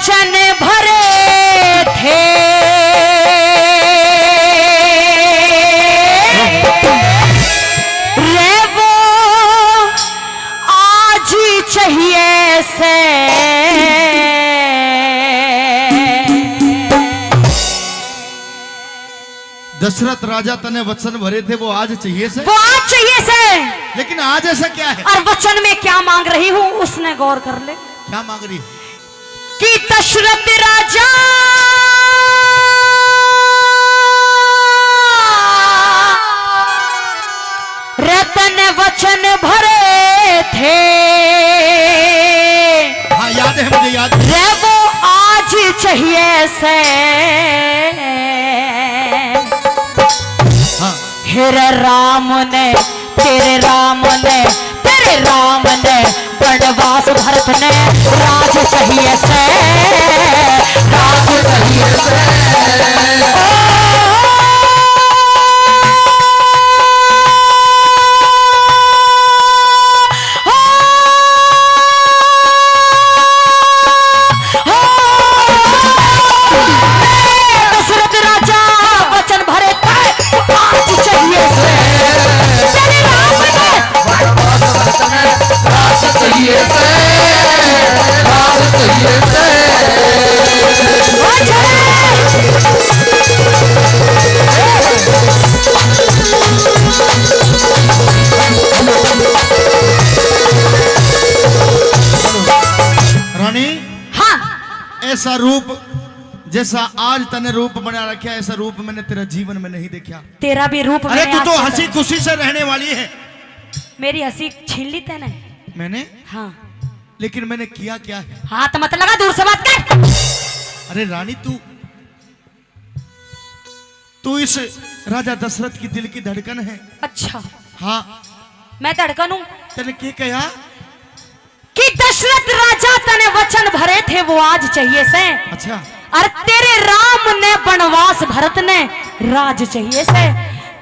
वचन भरे थे रे वो आज चाहिए से दशरथ राजा तने वचन भरे थे वो आज चाहिए से। वो आज चाहिए से। लेकिन आज ऐसा क्या है? और वचन में क्या मांग रही हूँ उसने गौर कर ले। क्या मांग रही है? कि दशरथ राजा रतन वचन भरे थे। हाँ याद है, मुझे याद है। रे वो आज चाहिए से। हाँ। हेरे राम ने तेरे राम ने तेरे राम ने वनवास भरत ने राज चाहिए से। राज चाहिए से। दशरथ राजा वचन भरे थे आज चाहिए से। तेरे राम ने वनवास भरत ने राज चाहिए से। राज चाहिए से। रानी, हाँ ऐसा रूप जैसा आज तने रूप बना रखा, ऐसा रूप मैंने तेरा जीवन में नहीं देखा। तेरा भी रूप अरे मैंने तू आज तो तक- हंसी खुशी से रहने वाली है। मेरी हंसी छीन ली तेने। मैंने हाँ लेकिन मैंने किया क्या है? हाथ मत लगा, दूर से बात कर। अरे रानी, तू इस राजा दशरथ की दिल की धड़कन है। अच्छा हाँ। मैं धड़कन हूँ तने क्या कहा? कि दशरथ राजा तने वचन भरे थे वो आज चाहिए से। अच्छा। और तेरे राम ने वनवास भरत ने राज चाहिए से।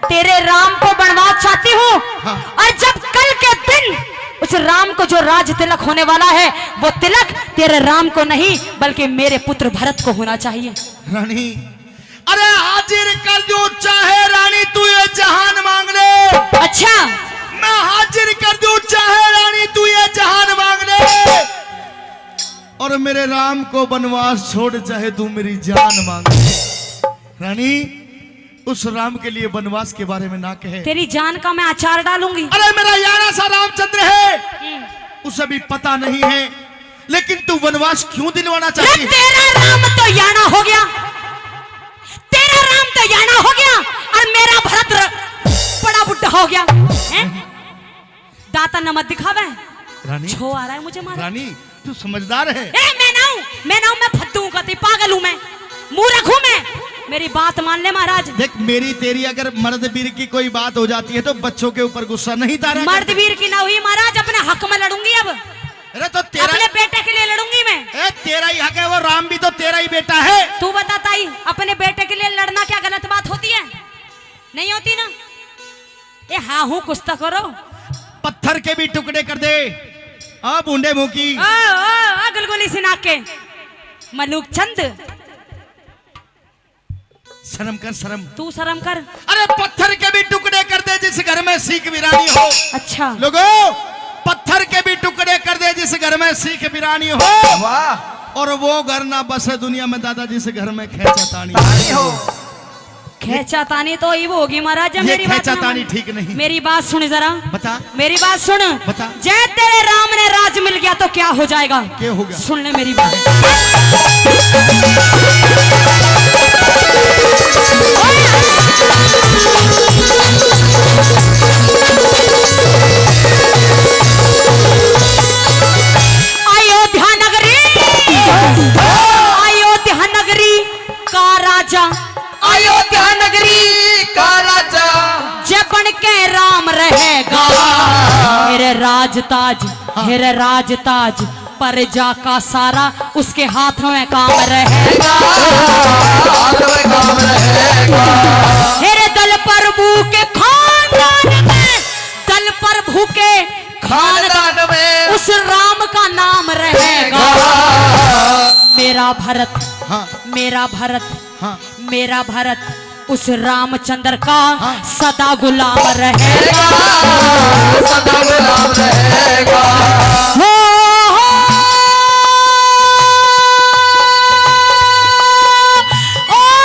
तेरे राम को वनवास चाहती हूँ। हाँ। और जब कल के दिन उस राम को जो राज तिलक होने वाला है वो तिलक तेरे राम को नहीं बल्कि मेरे पुत्र भरत को होना चाहिए। रानी, अरे हाजिर कर जो चाहे रानी, तू ये जहान मांग ले। अच्छा मैं हाजिर कर दूं चाहे रानी, तू ये जहान मांग ले। और मेरे राम को वनवास छोड़ चाहे तू मेरी जान मांग ले। रानी, उस राम के लिए वनवास के बारे में ना कहे। तेरी जान का मैं अचार डालूंगी। अरे मेरा यारा सा रामचंद्र है, उसे भी पता नहीं है, लेकिन तू वनवास क्यों दिलवाना चाहती है? तेरा राम तो याना हो गया, तेरा राम तो याना हो गया और मेरा भरत बड़ा बुढ़ा हो गया है? दाता नमक दिखावे। रानी, छो आ रहा है मुझे मारा। रानी तू समझदार है। मैं फद्दू हूं, कती पागल हूं, मैं मूर्ख हूं, मैं मेरी बात मान ले महाराज। देख, मेरी तेरी अगर मर्द वीर की कोई बात हो जाती है तो बच्चों के ऊपर गुस्सा नहीं तारा। मर्द वीर की ना हुई महाराज, अपने हक में लड़ूंगी अब। अरे तो तेरा, अपने बेटे के लिए लड़ूंगी मैं। तेरा ही हक है, वो राम भी तो तेरा ही बेटा है। तू बता ताई, अपने बेटे के लिए लड़ना क्या गलत बात होती है? नहीं होती ना? ए हाँ हूँ, कुछ तो करो। पत्थर के भी टुकड़े कर दे। बूंदे मुंह की गुलगुली सिना के मलूक चंद, शर्म कर, शर्म। तू शर्म कर। अरे पत्थर के भी टुकड़े कर दे जिस घर में सीख बिरानी हो। अच्छा लोगो, पत्थर के भी टुकड़े कर दे जिस घर में सीख बिरानी हो। वाह। और वो घर ना बसे दुनिया में दादा जिस घर में खेचातानी हो। खेचातानी तो ये होगी महाराज। ये मेरी बात खेचातानी ना, ठीक नहीं। मेरी बात सुन जरा। बता। मेरी बात सुन। बता। जय तेरे राम ने राज मिल गया तो क्या हो जाएगा? क्या होगा? सुन ले मेरी बात। अयोध्या नगरी, अयोध्या नगरी का राजा, अयोध्या नगरी का राजा जब बन के राम रहेगा मेरे राजताज, मेरे राजताज प्रजा का सारा उसके हाथ में काम रहेगा। मेरे दल प्रभु के खानदान में, दल प्रभु के खानदान में उस राम का नाम रहेगा। मेरा भरत, हाँ मेरा भरत, हाँ मेरा भरत उस रामचंद्र का हाँ। सदा गुलाम रहेगा। सदा गुलाम रहेगा। हो, ओ,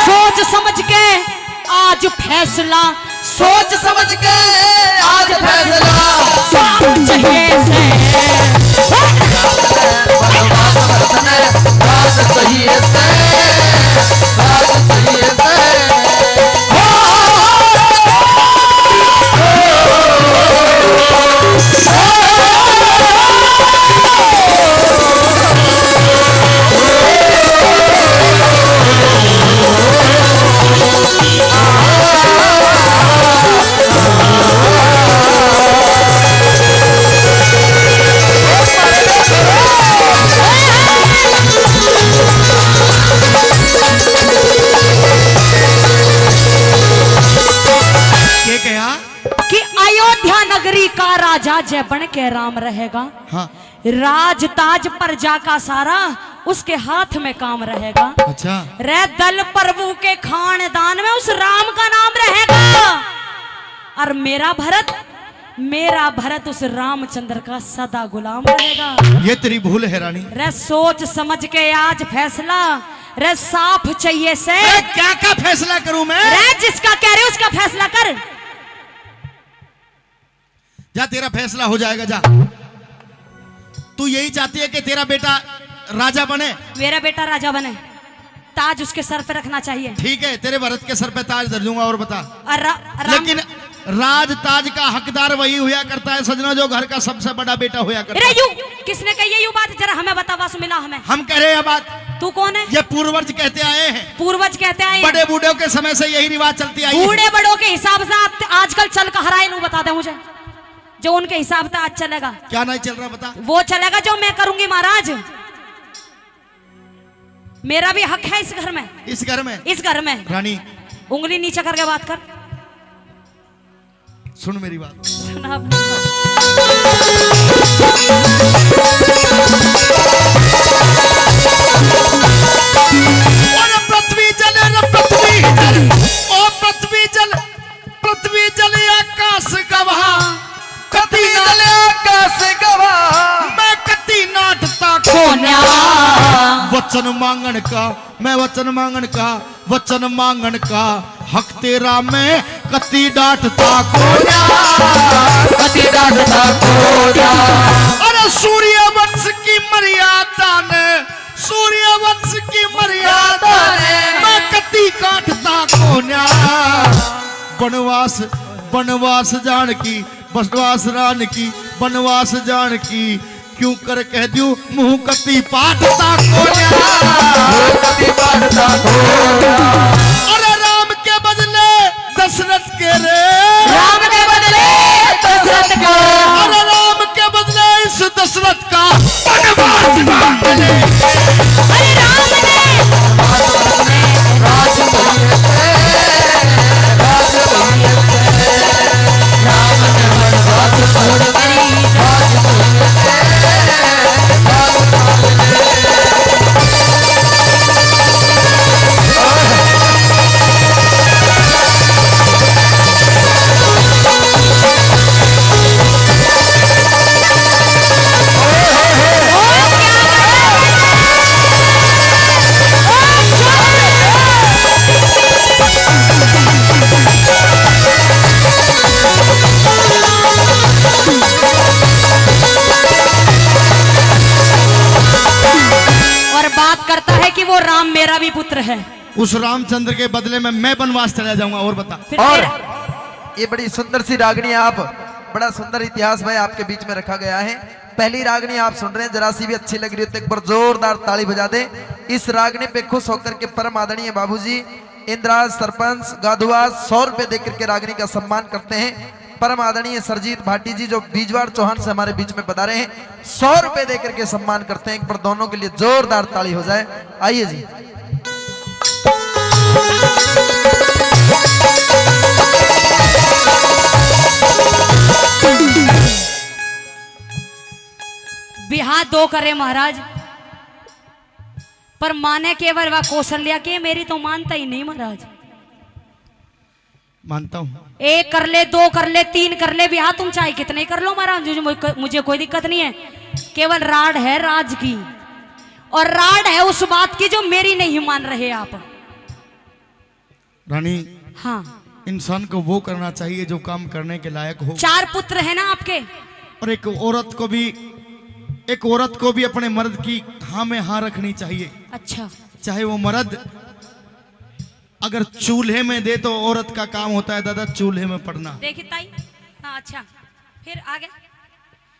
सोच समझ के आज फैसला, सोच समझ के आज फैसला चाहिए से बनवास बरतने राज चाहिए से, राज चाहिए से। ये कहा कि अयोध्या नगरी का राजा जय बन के राम रहेगा। हाँ राज ताज प्रजा का सारा उसके हाथ में काम रहेगा। अच्छा रे दल प्रभु के खानदान में उस राम का नाम रहेगा। और मेरा भरत उस रामचंद्र का सदा गुलाम रहेगा। ये तेरी भूल है रानी। रे सोच समझ के आज फैसला, रे साफ चाहिए से। अरे क्या का फैसला करूं मैं? रे जिसका कह रहे उसका फैसला कर। जा तेरा फैसला हो जाएगा जा। तू यही चाहती है कि तेरा बेटा राजा बने? मेरा बेटा राजा बने, ताज उसके सर पे रखना चाहिए। ठीक है, तेरे भरत के सर पे ताज धर दूंगा। और बता, और लेकिन राज ताज का हकदार वही हुआ करता है सजना जो घर का सबसे बड़ा बेटा हुआ करता रे है। यू किसने कही है यू बात? जरा हमें बता, वासु मिला हमें। हम कह रहे हैं बात, तू कौन है? ये पूर्वज कहते आए हैं। पूर्वज कहते आए हैं। बड़े बूढ़ों के समय से यही रिवाज चलती आई है। बूढ़े बड़ों के हिसाब से आजकल चल का हराए नू बता दे मुझे, जो उनके हिसाब से आज चलेगा। क्या नहीं चल रहा बता। वो चलेगा जो मैं करूंगी महाराज। मेरा भी हक है इस घर में, इस घर में इस घर में। रानी उंगली नीचे करके बात कर। सुन मेरी बात। सुना अपनी और पृथ्वी जल रे पृथ्वी जल, ओ पृथ्वी जल, पृथ्वी जल आकाश गवाह, कति जल आकाश गवाह, मैं कति नाटता कोन्या। वचन मांगन का, मैं वचन मांगन का, वचन मांगन का हक तेरा मैं कति डांटता कोन्या, कति डांटता कोन्या। अरे सूर्य वंश की मर्यादा ने, सूर्य वंश की मर्यादा ने मैं कति काटता कोन्या। बनवास बनवास जान की, बनवास रान की, बनवास जान की, क्यों कर कह दूं मुंह कति पाटता कोन्या, कति डांटता कोन्या। अरे राम के बदले दशरथ के रे, राम के बदले दशरथ को, अरे राम के बदले इस दशरथ का बनवास मांग ले। अरे राम ने राज चाहिए से, राज चाहिए से। राम ने बनवास छोड़ मेरी राज चाहिए से, राज चाहिए और बात करता है कि वो राम मेरा भी पुत्र है। उस रामचंद्र के बदले में मैं बनवास चला जाऊंगा। और बता, फिर और तेरा- ये बड़ी सुंदर सी रागनी आप, बड़ा सुंदर इतिहास भाई आपके बीच में रखा गया है। पहली रागनी आप सुन रहे हैं, जरा सी भी अच्छी लग रही हो तो एक बार जोरदार ताली बजा दें। इस रागनी पे खुश होकर के परम आदरणीय बाबूजी इंद्राज सरपंच गाधुआज 100 रुपए देकर के रागनी का सम्मान करते हैं। परम आदरणीय सरजीत भाटी जी जो बीजवाड़ चौहान से हमारे बीच में बता रहे हैं, 100 रुपए देकर के सम्मान करते हैं। एक बार दोनों के लिए जोरदार ताली हो जाए। आइए जी। दो करे महाराज, पर माने केवल वह कौशल्या के, मेरी तो मानता ही नहीं महाराज। मानता हूँ। एक कर ले, दो कर ले, तीन कर ले ब्याह, तुम चाहे कितने कर लो महाराज, मुझे कोई दिक्कत नहीं है। केवल राड है राज की, और राड है उस बात की जो मेरी नहीं मान रहे आप। रानी, हाँ, इंसान को वो करना चाहिए जो काम करने के लायक हो। 4 पुत्र है ना आपके, और एक औरत को भी अपने मर्द की हाँ में हाँ रखनी चाहिए। अच्छा, चाहे वो मर्द अगर चूल्हे में दे तो औरत का काम होता है दादा चूल्हे में पड़ना। देखी ताई। हाँ अच्छा, फिर आगे।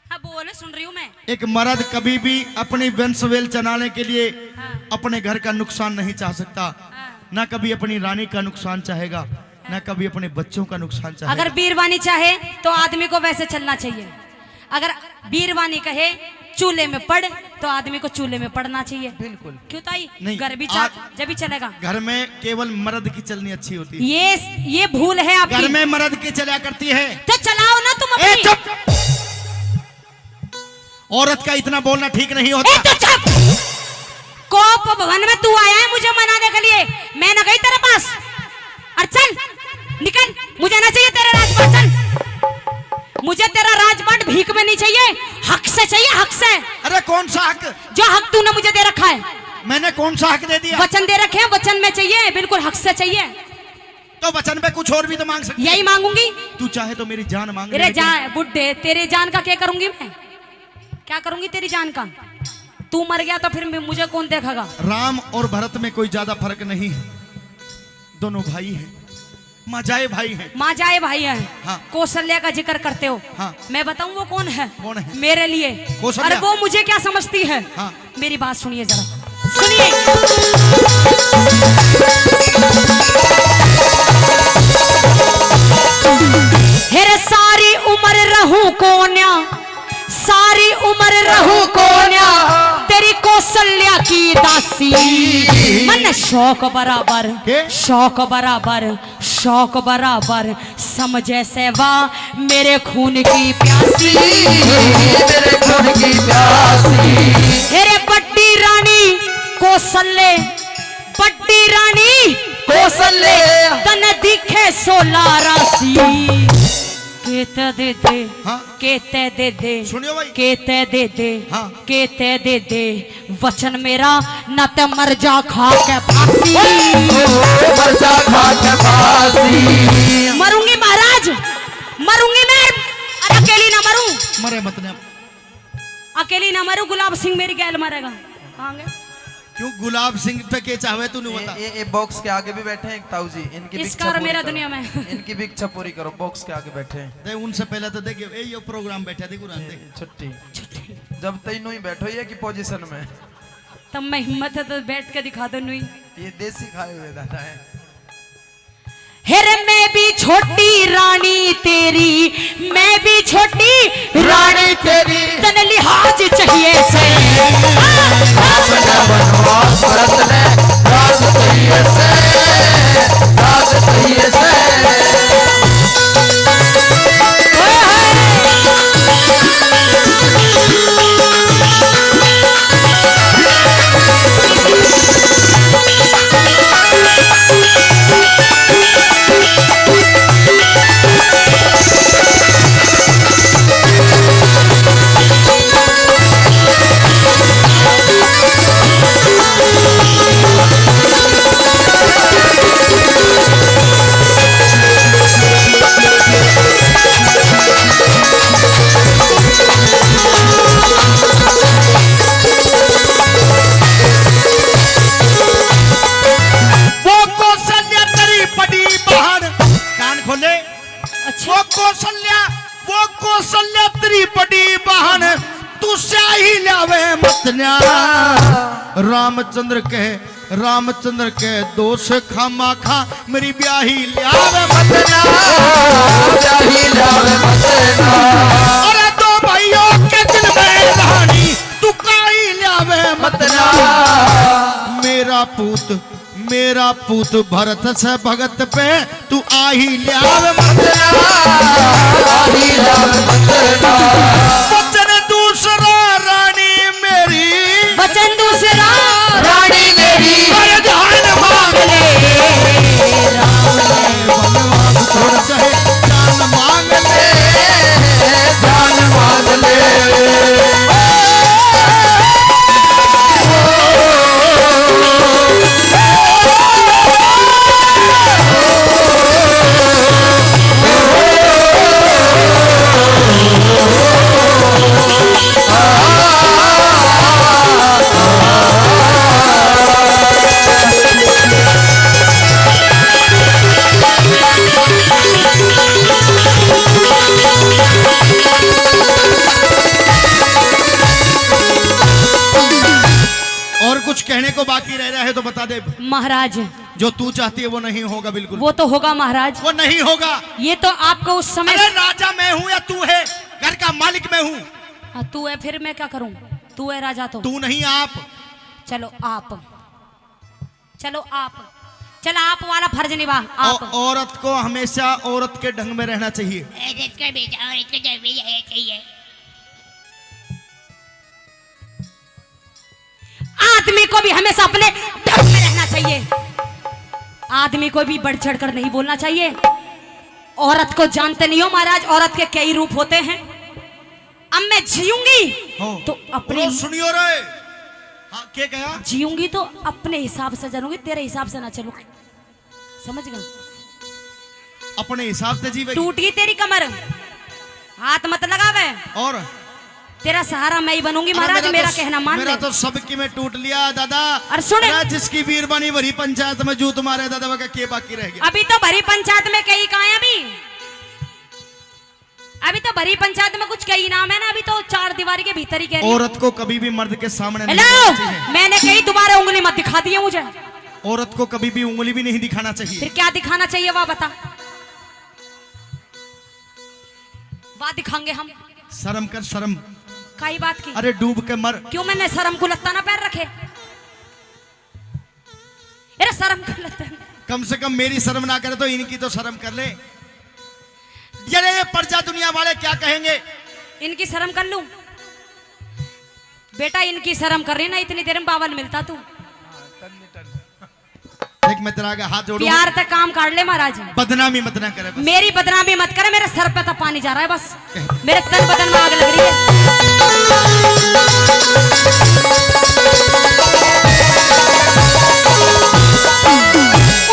हाँ बोले, सुन रही हूँ मैं। एक मर्द कभी भी अपनी वंशवेल चलाने के लिए हाँ, अपने घर का नुकसान नहीं चाह सकता, हाँ। ना कभी अपनी रानी का नुकसान चाहेगा, ना कभी अपने बच्चों का नुकसान चाहेगा। अगर बीरवानी चाहे तो आदमी को वैसे चलना चाहिए। अगर बीरवानी कहे चूल्हे में पड़ तो आदमी को चूल्हे में पड़ना चाहिए। बिल्कुल। क्यों ताई? नहीं, घर भी जब भी चलेगा। घर में केवल मर्द की चलनी अच्छी होती है। ये भूल है आपकी। घर में मर्द की चला करती है। तो चलाओ ना तुम ए, अपनी। चुप! औरत का इतना बोलना ठीक नहीं होता। तो चुप! कोप भवन में तू आया है मुझे मनाने के लिए, मैं न गई तेरे पास। और चल निकल, मुझे ना चाहिए तेरा राजपाट। चल, मुझे तेरा राजपाट भीख में नहीं चाहिए, हक से चाहिए, हक से। अरे कौन सा हक? जो हक तूने मुझे दे रखा है। मैंने कौन सा हक दे दिया? वचन दे रखे हैं, वचन में चाहिए, बिल्कुल हक से चाहिए। तो वचन पे कुछ और भी तो मांग सकती। यही मांगूंगी। तू चाहे तो मेरी जान मांग। अरे जान बुड्ढे, तेरी जान का क्या करूंगी मैं? क्या करूंगी तेरी जान का? तू मर गया तो फिर मुझे कौन देखेगा? राम और भरत में कोई ज्यादा फर्क नहीं है, दोनों भाई हैं, माजाए भाई हैं। माजाए भाई है। हाँ। कौशल्या का जिक्र करते हो। हाँ। मैं बताऊं वो कौन है? कौन है? मेरे लिए। कौशल्या। और वो मुझे क्या समझती है? हाँ। मेरी बात सुनिए जरा, सुनिए। हेरे सारी उम्र रहूं कोन्या, सारी उम्र रहूं कोन्या, तेरी कौशल्या की दासी। मन शौक बराबर, के? शौक बराबर, शौक बराबर, समझे सेवा मेरे खून की प्यासी, मेरे खून की प्यासी। हेरे बड्डी रानी कौशल्य, बड्डी रानी कौशल्य तन दिखे 16 राशि। केते दे दे, हाँ? केते दे दे, सुनियो भाई। केते दे दे, हाँ। केते दे दे, वचन मेरा न ते मर जा खा के फांसी। मरजा खा के फांसी। मरूंगी महाराज, मरूंगी मैं, और अकेली ना मरूं। मरे मत ने। अकेली ना मरूं, गुलाब सिंह मेरी गैल मरेगा। कहाँ गए? क्यों गुलाब सिंह पे के चाहे तू नहीं बता। ये बॉक्स के आगे भी बैठे हैं एक ताऊ जी, इनकी इस भिक्षा कार पूरी मेरा करो। दुनिया में। इनकी भी इच्छा पूरी करो, बॉक्स के आगे बैठे हैं। दे उनसे पहले तो देख ये प्रोग्राम बैठा देखो रात देख। छुट्टी जब तीनों ही बैठो ये की पोजीशन में। तब मैं हिम्मत है तो बैठ के दिखा दो। नहीं ये देसी खाए हुए दादा है। हेरे मैं भी छोटी रानी तेरी, मैं भी छोटी रानी तेरी, तन लिहाज चाहिए से। अपना बनवास भरत ने राज चाहिए से, राज चाहिए से। वो कौशल्या तेरी बड़ी बहन तू स्याही लावे मतन्या। रामचंद्र के दोष खामा खा मेरी ब्याही लावे मतन्या, ब्याही लावे मतन्या। अरे दो भाइयों के दिल में कहानी तू काई लावे मतन्या। मेरा पूत भरत से भगत पे तू आही लावे मतन्या, आही लावे मतन्या। वचन दूसरा रानी कहने को बाकी रह रहा है तो बता दे। महाराज जो तू चाहती है वो नहीं होगा, बिल्कुल वो तो होगा महाराज, वो नहीं होगा। ये तो आपको उस समय। अरे राजा मैं हूँ या तू है? घर का मालिक मैं हूँ। हाँ, तू है, फिर मैं क्या करूं? तू है राजा तो। तू नहीं, आप। चलो आप, चलो आप, चलो आप वाला फर्ज निभा आप। औरत को हमेशा औरत के ढंग में रहना चाहिए। आदमी को भी हमेशा अपने ढंग में रहना चाहिए। आदमी को भी बढ़ चढ़ कर नहीं बोलना चाहिए। औरत को जानते नहीं हो महाराज, औरत के कई रूप होते हैं। अब मैं जीऊंगी तो अपने सुनियो रे। हाँ, क्या कहा? जीऊंगी तो अपने हिसाब से चलूंगी, तेरे हिसाब से ना चलूं, समझ गए? अपने हिसाब से जीवे। टूट गई तेरी कमर, हाथ मत लगावे। और तेरा सहारा मैं ही बनूंगी महाराज, मेरा कहना मान ले। मेरा तो सबकी में टूट लिया दादा। और सुने, जिसकी वीर बनी भरी पंचायत में जूत मारे दादा वह के बाकी रह गया। अभी तो भरी पंचायत में कई कहाँ है? अभी तो भरी पंचायत में कुछ कई नाम है ना, अभी तो चार दीवारी के भीतर ही कह रही। औरत को कभी भी मर्द के सामने नहीं हेलो, चाहिए। मैंने कही दोबारा उंगली मत दिखा दी है मुझे। औरत को कभी भी उंगली भी नहीं दिखाना चाहिए। फिर क्या दिखाना चाहिए वह बता? वाह दिखाएंगे हम। शर्म कर, शर्म। काई बात की? अरे डूब के मर। क्यों मैंने शर्म को लत्ता ना पैर रखे? अरे शर्म को लत्ता। कम से कम मेरी शर्म ना करे तो इनकी तो शर्म कर ले। ये प्रजा दुनिया वाले क्या कहेंगे? इनकी शर्म कर लूं? बेटा इनकी शर्म कर रही ना, इतनी देर में बावल मिलता तू। देख मैं तेरा आगे हाथ जोड़ूं। प्यार तक काम काट ले महाराज। बदनामी मत ना करे बस। मेरी बदनामी मत करे, मेरे सर पे तो पानी जा रहा है बस, मेरे तन बदन में आग लग रही है।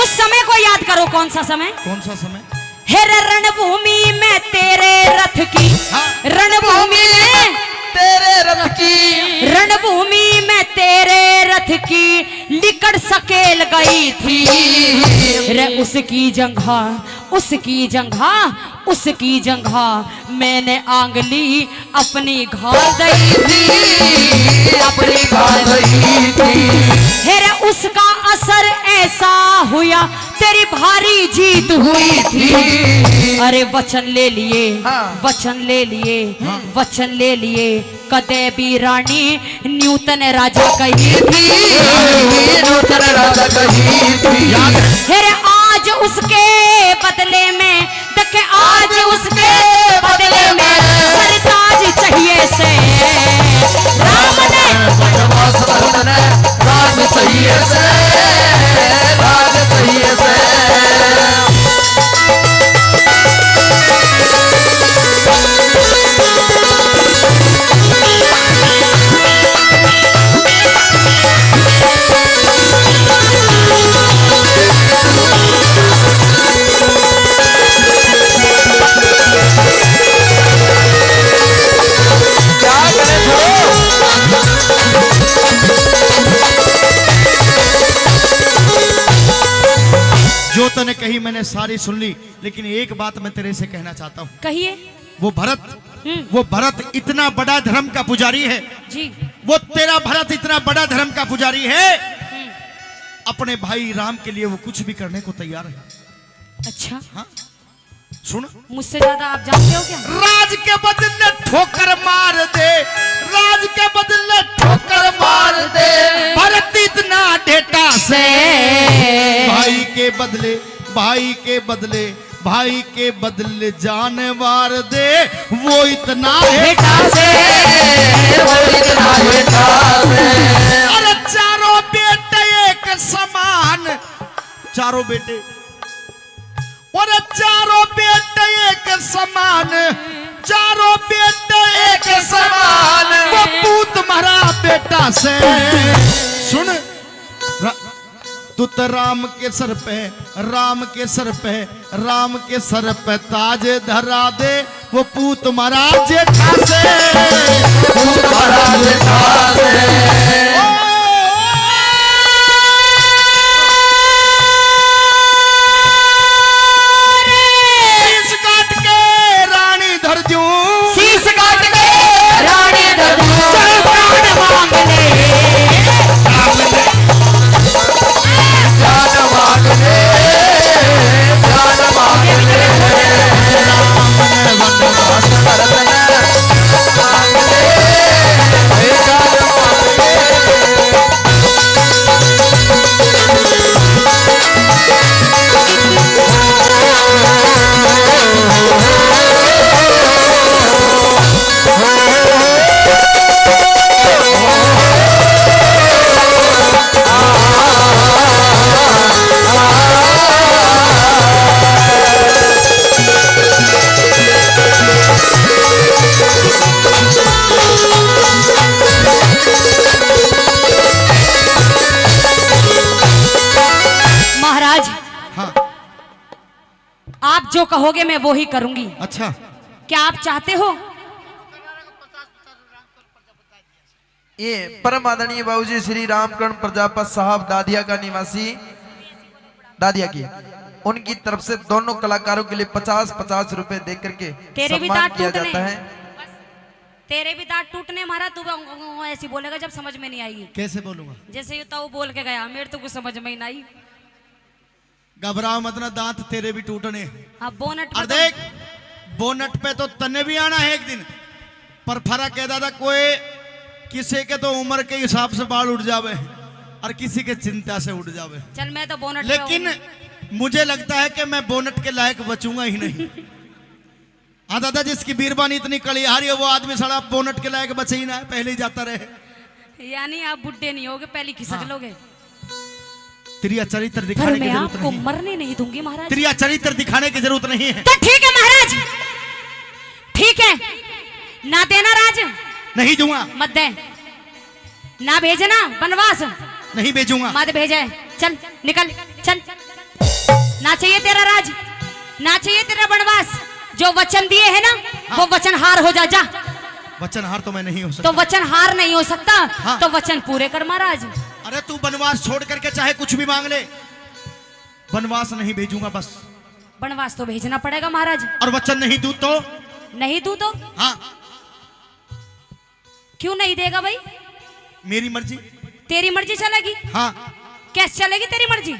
उस समय को याद करो। कौन सा समय? कौन सा समय? हे रणभूमि में तेरे रथ की, हाँ। रणभूमि में तेरे रथ की, रणभूमि में तेरे रथ की लिकड़ सकेल गई थी रे। उसकी जंघा, उसकी जंघा, उसकी जंघा मैंने आंगली अपनी घाल दी थी, अपनी घाल दी थी। हे रे उसका असर ऐसा हुआ तेरी भारी जीत हुई थी। अरे वचन ले लिए, हाँ। वचन ले लिए, वचन ले लिए। कदे भी रानी न्यूटन राजा कही थी, न्यूटन राजा कही थी। हे रे आज उसके बदले में देखे, आज उसके बदले में सरताज चाहिए से राम ने, राज चाहिए से, राज चाहिए से। जो तने कही मैंने सारी सुन ली, लेकिन एक बात मैं तेरे से कहना चाहता हूँ। कहिए। वो भरत इतना बड़ा धर्म का पुजारी है जी। वो तेरा भरत इतना बड़ा धर्म का पुजारी है, अपने भाई राम के लिए वो कुछ भी करने को तैयार है। अच्छा, हाँ सुन, मुझसे ज्यादा आप जानते हो क्या? राज के बदले ठोकर मार दे, राज के बदले ठोकर मार दे। भरत इतना डेटा से भाई के बदले, भाई के बदले, भाई के बदले जान मार दे। वो इतना हेटा से, वो इतना हेटा से। अरे चारों बेटे एक समान, चारों बेटे, और चारों बेटे एक समान, चारों बेटे एक समान। वो पूत मरा बेटा से। सुन, तू तो राम के सर पे, राम के सर पे, राम के सर पे ताज धरा दे। वो पूत मरा जेठा से, पूत मरा जेठा से। शीश काट के रानी धर दूं, चल प्राण मांग ले। जो कहोगे मैं वो ही करूंगी। अच्छा, क्या आप चाहते हो? ये परम आदरणीय बाबूजी श्री रामकरण प्रजापत साहब दादिया का निवासी, दादिया की, उनकी तरफ से दोनों कलाकारों के लिए 50-50 रुपए दे करके तेरे भी सम्मान दांत किया टूटने, जाता है। तेरे भी दांत टूटने महाराज, तू ऐसी बोलेगा जब समझ में नहीं आएगी। कैसे बोलूंगा? जैसे ये तो बोल के गया, मेरे तो कुछ समझ में ही नहीं। घबराओ मत ना, दांत तेरे भी टूटने। हाँ बोनट और देख, बोनट पे तो तने भी आना है एक दिन, पर फर्क है दादा, कोई किसी के तो उम्र के हिसाब से बाल उठ जावे और किसी के चिंता से उठ जावे। चल मैं तो बोनट पे लेकिन हूँ। मुझे लगता है कि मैं बोनट के लायक बचूंगा ही नहीं। हाँ दादा, जिसकी बीरबानी इतनी कड़ियारी है वो आदमी साला बोनट के लायक बचे ही ना है, पहले ही जाता रहे। यानी आप बुढ़े नहीं होगे, पहले खिसक हाँ। लोगे। तेरा चरित्र पर दिखाने की मैं जरूरत आपको नहीं, मरने नहीं दूंगी महाराज। तेरा चरित्र दिखाने की जरूरत नहीं है। तो ठीक है महाराज, ठीक है, ना देना राज, नहीं दूंगा, मत दे, ना भेजना बनवास, नहीं भेजूंगा। मत भेजे, चल निकल चल। ना चाहिए तेरा राज, ना चाहिए तेरा बनवास। जो वचन दिए है ना, वो वचन हार हो जा। जा, वचन हार तो मैं नहीं हो सकता। तो वचन हार नहीं हो सकता। हाँ। तो वचन पूरे कर महाराज। अरे तू बनवास छोड़ करके चाहे कुछ भी मांग ले, बनवास नहीं भेजूंगा बस। बनवास तो भेजना पड़ेगा महाराज। और वचन नहीं दूं तो? नहीं दू तो? हाँ, क्यों नहीं देगा भाई? मेरी मर्जी। तेरी मर्जी चलेगी? हाँ, कैसे चलेगी तेरी मर्जी?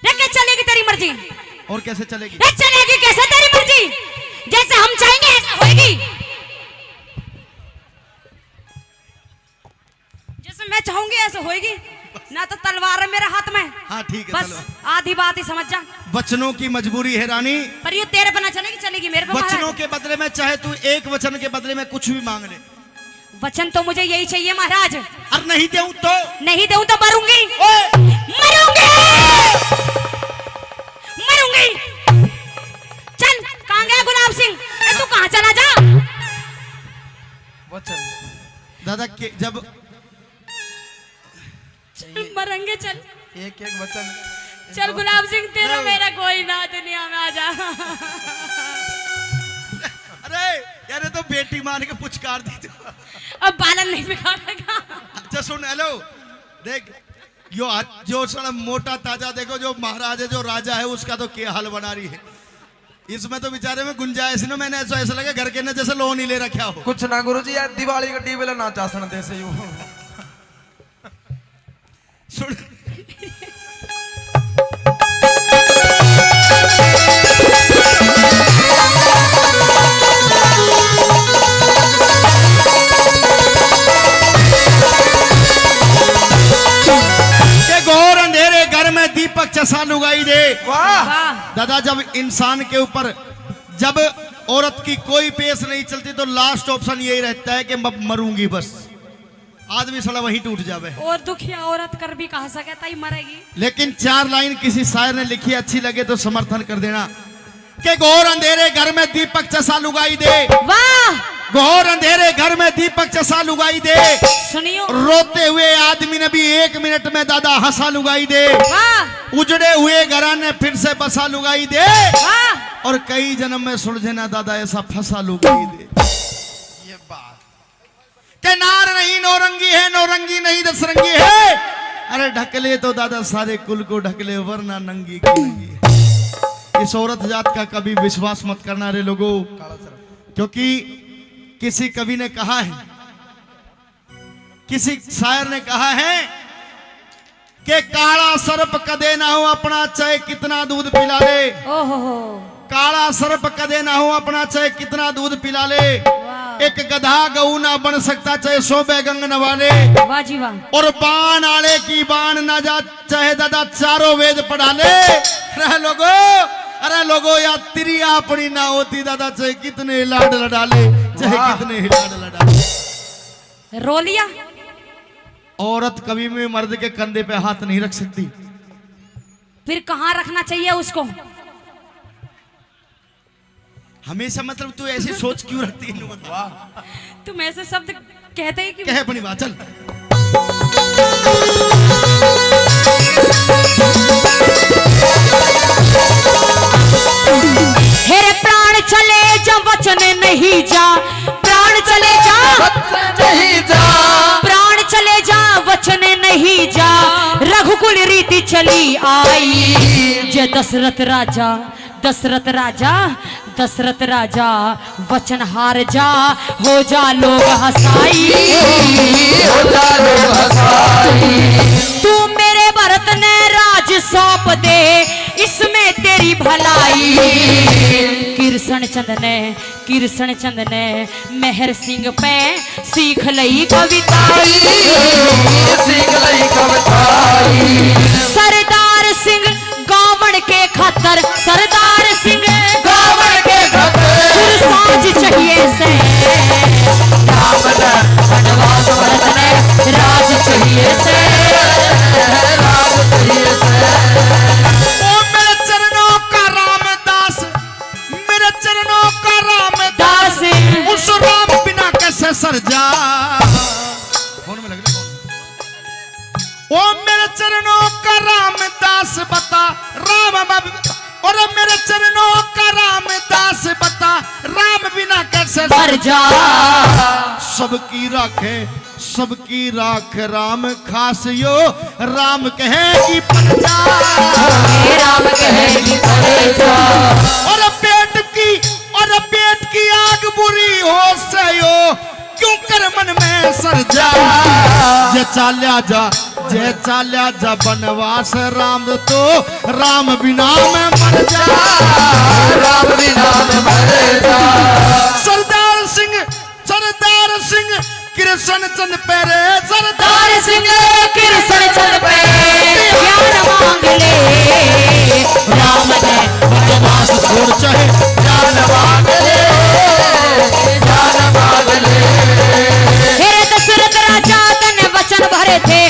रे कैसे चलेगी तेरी मर्जी? और कैसे चलेगी? रे चलेगी कैसे तेरी मर्जी? जैसे हम चाहेंगे ऐसा होगी, जैसे मैं चाहूंगी ऐसा होगी। ना तो तलवार है मेरे हाथ में। हाँ ठीक है, बस चलो। आधी बात ही समझ जा। वचनों की मजबूरी है रानी। पर ये तेरे पर ना चलेगी, चलेगी मेरे पर वचनों महाराज। के बदले में चाहे तू एक वचन के बदले में कुछ भी मांग ले। वचन तो मुझे यही चाहिए महाराज। और नहीं दूं तो? नहीं दूं तो मरूंगी। ओए! मरूंगी, मरूंगी। चल, कहाँ गया गुलाब सिंह? अरे तू कहाँ चला जा? वचन दादा के जब मरेंगे, चल एक एक वचन। चल गुलाब सिंह, तेरा मेरा कोई ना दुनिया में आ जा। अरे यार, ये तो बेटी मान के पुचकार दी तो। अब बालन नहीं बिगाड़ेगा। अच्छा सुन, हेलो देख, जो साला मोटा ताजा देखो, जो महाराज है, जो राजा है, उसका तो क्या हाल बना रही है। इसमें तो बेचारे में गुंजाइश ना, मैंने ऐसा लगे घर के ने जैसे लोन ही ले रखा हो। कुछ ना गुरुजी, यार दिवाली का टीवी ना चासन दे से यूं। सुन, के घोर अंधेरे घर में दीपक चसा लुगाई दे। वाह, वाह, दादा, जब इंसान के ऊपर, जब औरत की कोई पेश नहीं चलती तो लास्ट ऑप्शन यही रहता है कि मैं मरूंगी बस। आदमी साला वहीं टूट जावे। और दुखिया औरत कर भी कहा सके ताई मरेगी। लेकिन 4 लाइन किसी शायर ने लिखी, अच्छी लगे तो समर्थन कर देना। कि घोर अंधेरे घर में दीपक चसा लुगाई दे। वाह, घोर अंधेरे घर में दीपक चसा लुगाई दे। सुनियो। रोते हुए आदमी ने भी 1 मिनट में दादा हंसा लुगाई दे। वाह, उजड़े हुए घराने फिर से बसा लुगाई दे। वाह, और कई जन्म में सुलझे ना दादा ऐसा फंसा लुगाई दे। ये बात के नार नहीं नौरंगी है, नौरंगी नहीं दसरंगी है। अरे ढकले तो दादा सारे कुल को ढकले, वरना नंगी की नंगी है। इस औरत जात का कभी विश्वास मत करना रे लोगों, क्योंकि किसी कवि ने कहा है, किसी शायर ने कहा है कि काला सर्प कदे ना हो अपना, चाहे कितना दूध पिला ले। ओहो, काला सर्प कदे ना हो अपना, चाहे कितना दूध पिला ले। वाह, एक गधा गऊ ना बन सकता, चाहे 100 बैगंग नवाले। वाह जी वाह। और बाण आले की बाण ना जा, चाहे दादा चारों वेद पढ़ा ले। अरे लोगो या तिरिया अपनी ना होती दादा, चाहे कितने लाड लड़ा ले, चाहे कितने ही लाड लड़ा ले। रो लिया। औरत कभी भी मर्द के कंधे पे हाथ नहीं रख सकती। फिर कहाँ रखना चाहिए उसको? हमेशा मतलब तू ऐसी सोच क्यों रखती है? वाह, तुम ऐसे शब्द कहते ही कि कहे अपनी बात, चल। नहीं जा, प्राण चले जा, नहीं जा, प्राण चले जा, वचन नहीं जा, रघुकुल रीति चली आई। जय दशरथ राजा, दशरथ राजा, दशरथ राजा, वचन हार जा, हो जा लोग हसाई, हो जा लोग हसाई। तू मेरे भरत ने राज सौंप दे, इसमें तेरी भलाई। कृष्ण चंद ने मेहर सिंह पे सीख लई कविताई, सीख लई कविताई। सरदार सिंह गावण के खातर, सरदार सिंह गावण के खातिर, साज चाहिए से, राम ने वनवास भरत ने राज चाहिए से, राम चाहिए से। ओ मेरे चरणों का रामदास, मेरे चरणों का रामदास, दास उस राम बिना कैसे सरजा। फोन में लग रहा है। ओ मेरे चरणों का रामदास बता, और मेरे चरणों का रामदास बता, राम बिना कैसे मर जा। सबकी राखे, सबकी राख राम खास यो, राम कहेगी प्रजा, राम कहेगी प्रजा। और पेट की आग बुरी हो सयो, क्यों कर मन में सरजा। जे चाल्या जा बनवास राम तो, राम बिना में मर जा, राम बिना में मर जा। सरदार सिंह कृष्ण चंद पैरे, सरदार सिंह कृष्ण चंद पे प्यार मांग ले, राम ने बनवास छोड़ चाहे जान मांग ले, जान मांग ले। हे दशरथ राजा तने वचन भरे थे,